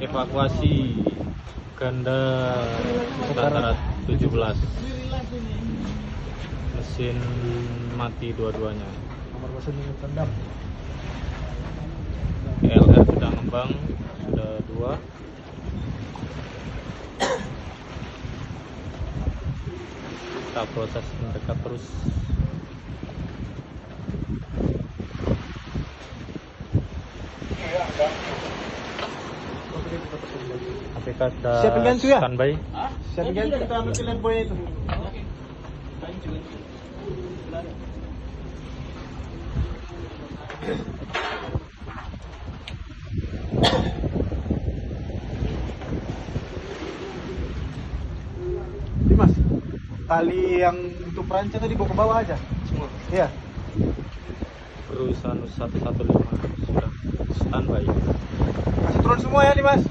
Evakuasi Ganda darat 17. Mesin mati dua-duanya. Nomor mesin tendam. LR sudah ngembang, sudah 2. Kita proses mendekat terus. APK sudah Siapin gantu ya? standby. Siapin gantu, kita ambil lihat boy itu. Dimas, tali yang untuk perancang tadi bawa ke bawah aja semua. Iya. Perusahaan 115 sudah standby. Kasih turun semua ya Dimas.